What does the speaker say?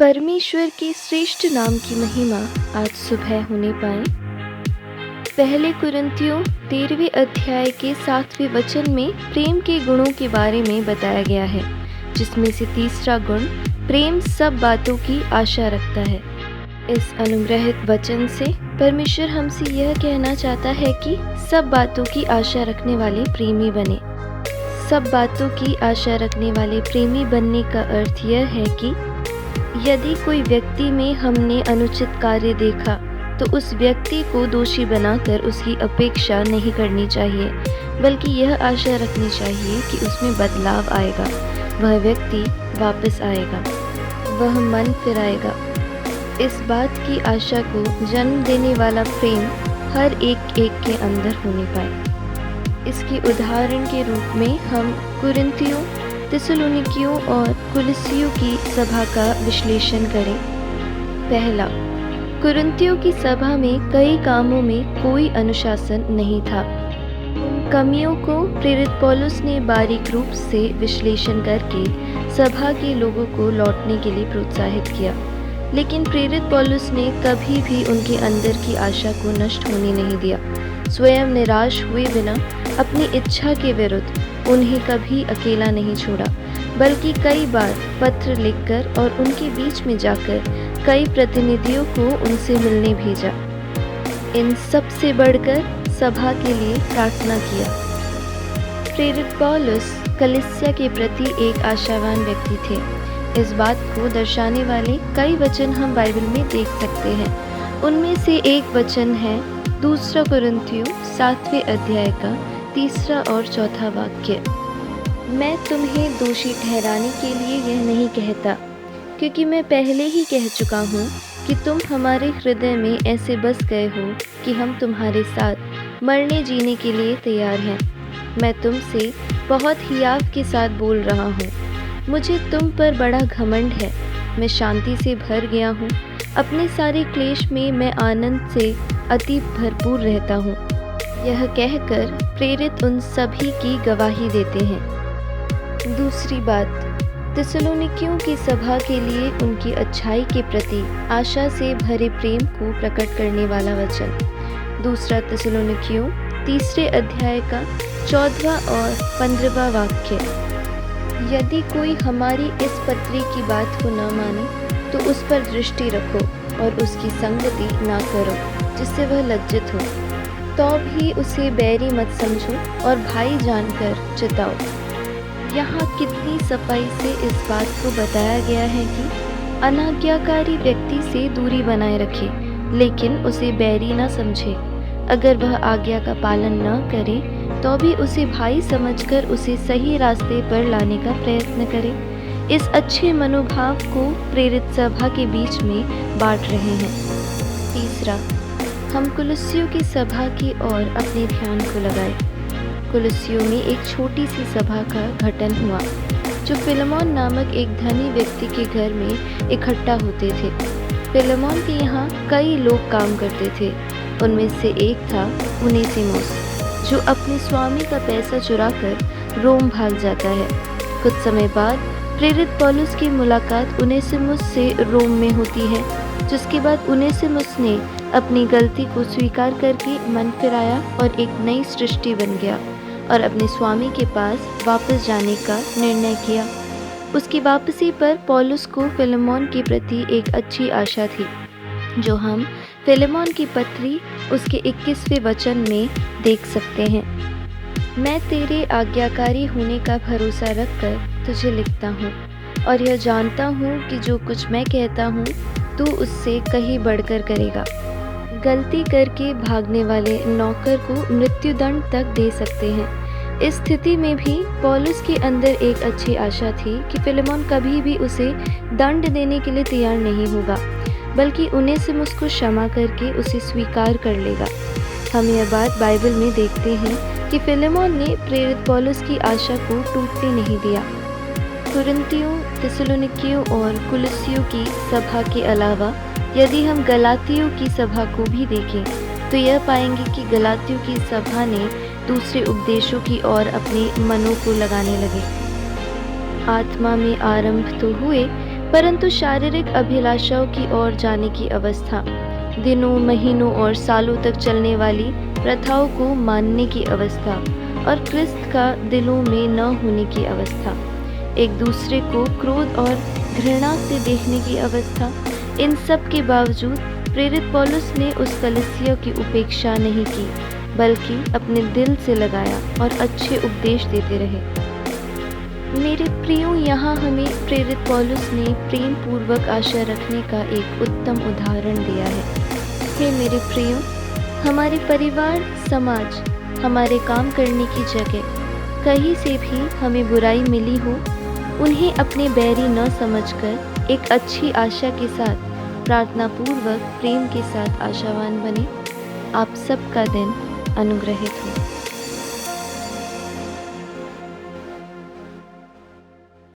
परमेश्वर के श्रेष्ठ नाम की महिमा आज सुबह होने पाए। पहले कुरिन्थियों 13वें अध्याय के 7वें वचन में प्रेम के गुणों के बारे में बताया गया है, जिसमें से तीसरा गुण प्रेम सब बातों की आशा रखता है। इस अनुग्रहित वचन से परमेश्वर हमसे यह कहना चाहता है कि सब बातों की आशा रखने वाले प्रेमी बने। सब बातों की आशा रखने वाले प्रेमी बनने का अर्थ यह है कि यदि कोई व्यक्ति में हमने अनुचित कार्य देखा तो उस व्यक्ति को दोषी बनाकर उसकी अपेक्षा नहीं करनी चाहिए, बल्कि यह आशा रखनी चाहिए कि उसमें बदलाव आएगा, वह व्यक्ति वापस आएगा, वह मन फिराएगा। इस बात की आशा को जन्म देने वाला प्रेम हर एक के अंदर होने पाए। इसके उदाहरण के रूप में हम कुरिन्थियों, थिस्सलुनीकियों और कुलुस्सियों की सभा का विश्लेषण करें। पहला, कुरिन्थियों की सभा में कई कामों में कोई अनुशासन नहीं था। इन कमियों को प्रेरित पौलुस ने बारीक रूप से विश्लेषण करके सभा के लोगों को लौटने के लिए प्रोत्साहित किया, लेकिन प्रेरित पौलुस ने कभी भी उनके अंदर की आशा को नष्ट होने नहीं दिया। स्वयं निराश हुए बिना अपनी इच्छा के विरुद्ध उन्हें कभी अकेला नहीं छोड़ा, बल्कि कई बार पत्र लिखकर और उनके बीच में जाकर कई प्रतिनिधियों को उनसे मिलने भेजा। इन सब से बढ़कर सभा के लिए प्रार्थना किया। प्रेरित पौलुस कलीसिया के प्रति एक आशावान व्यक्ति थे। इस बात को दर्शाने वाले कई वचन हम बाइबल में देख सकते हैं। उनमें से एक वचन है 2 कुरिन्थियों 7वें अध्याय का 3 और 4 वाक्य। मैं तुम्हें दोषी ठहराने के लिए यह नहीं कहता, क्योंकि मैं पहले ही कह चुका हूँ कि तुम हमारे हृदय में ऐसे बस गए हो कि हम तुम्हारे साथ मरने जीने के लिए तैयार हैं। मैं तुमसे बहुत हियाव के साथ बोल रहा हूँ। मुझे तुम पर बड़ा घमंड है। मैं शांति से भर गया हूँ। अपने सारे क्लेश में मैं आनंद से अति भरपूर रहता हूँ। यह कहकर प्रेरित उन सभी की गवाही देते हैं। दूसरी बात, थिस्सलुनीकियों की सभा के लिए उनकी अच्छाई के प्रति आशा से भरे प्रेम को प्रकट करने वाला वचन। 2 थिस्सलुनीकियों 3 अध्याय का 14 और 15 वाक्य। यदि कोई हमारी इस पत्री की बात को न माने तो उस पर दृष्टि रखो और उसकी संगति ना करो, जिससे वह लज्जित हो। तो भी उसे बैरी मत समझो और भाई जानकर चिताओ। यहाँ कितनी सफाई से इस बात को बताया गया है कि अनाज्ञाकारी व्यक्ति से दूरी बनाए रखे, लेकिन उसे बैरी न समझे। अगर वह आज्ञा का पालन न करे तो भी उसे भाई समझकर उसे सही रास्ते पर लाने का प्रयत्न करे। इस अच्छे मनोभाव को प्रेरित सभा के बीच में बांट रहे हैं। तीसरा, हम कुलुस्सियों की सभा की ओर अपने ध्यान को लगाए। कुलुस्सियों में एक छोटी सी सभा का गठन हुआ, जो फिलेमोन नामक एक धनी व्यक्ति के घर में इकट्ठा होते थे। फिलेमोन के यहाँ कई लोग काम करते थे। उनमें से एक था उनेसिमुस, जो अपने स्वामी का पैसा चुराकर रोम भाग जाता है। कुछ समय बाद प्रेरित पौलुस की मुलाकात उनेसिमुस से रोम में होती है, जिसके बाद उनेसिमुस ने अपनी गलती को स्वीकार करके मन फिराया और एक नई सृष्टि बन गया और अपने स्वामी के पास वापस जाने का निर्णय किया। उसकी वापसी पर पौलुस को फिलेमोन के प्रति एक अच्छी आशा थी, जो हम फिलेमोन की पत्री उसके 21वें वचन में देख सकते हैं। मैं तेरे आज्ञाकारी होने का भरोसा रखकर तुझे लिखता हूँ और यह जानता हूँ कि जो कुछ मैं कहता हूँ तू उससे कहीं बढ़कर करेगा। गलती करके भागने वाले नौकर को मृत्युदंड तक दे सकते हैं। इस स्थिति में भी पौलुस के अंदर एक अच्छी आशा थी कि फिलेमोन कभी भी उसे दंड देने के लिए तैयार नहीं होगा, बल्कि उनेसिमुस को क्षमा करके उसे स्वीकार कर लेगा। हम यह बात बाइबल में देखते हैं कि फिलेमोन ने प्रेरित पौलुस की आशा को टूटने नहीं दिया। कुरिन्थियों, थिस्सलुनीकियों और कुलुस्सियों की सभा के अलावा यदि हम गलातियों की सभा को भी देखें तो यह पाएंगे कि गलातियों की सभा ने दूसरे उपदेशों की ओर अपने मनों को लगाने लगे। आत्मा में आरंभ तो हुए, परंतु शारीरिक अभिलाषाओं की ओर जाने की अवस्था, दिनों, महीनों और सालों तक चलने वाली प्रथाओं को मानने की अवस्था और क्रिस्त का दिलों में न होने की अवस्था, एक दूसरे को क्रोध और घृणा से देखने की अवस्था, इन सब के बावजूद प्रेरित पौलुस ने उस कलीसिया की उपेक्षा नहीं की, बल्कि अपने दिल से लगाया और अच्छे उपदेश देते रहे। मेरे प्रियो, यहाँ हमें प्रेरित पौलुस ने प्रेम पूर्वक आशा रखने का एक उत्तम उदाहरण दिया है। हे मेरे प्रियो, हमारे परिवार, समाज, हमारे काम करने की जगह कहीं से भी हमें बुराई मिली हो, उन्हें अपने बैरी न समझकर एक अच्छी आशा के साथ प्रार्थना पूर्वक प्रेम के साथ आशावान बने। आप सबका दिन अनुग्रहित हो।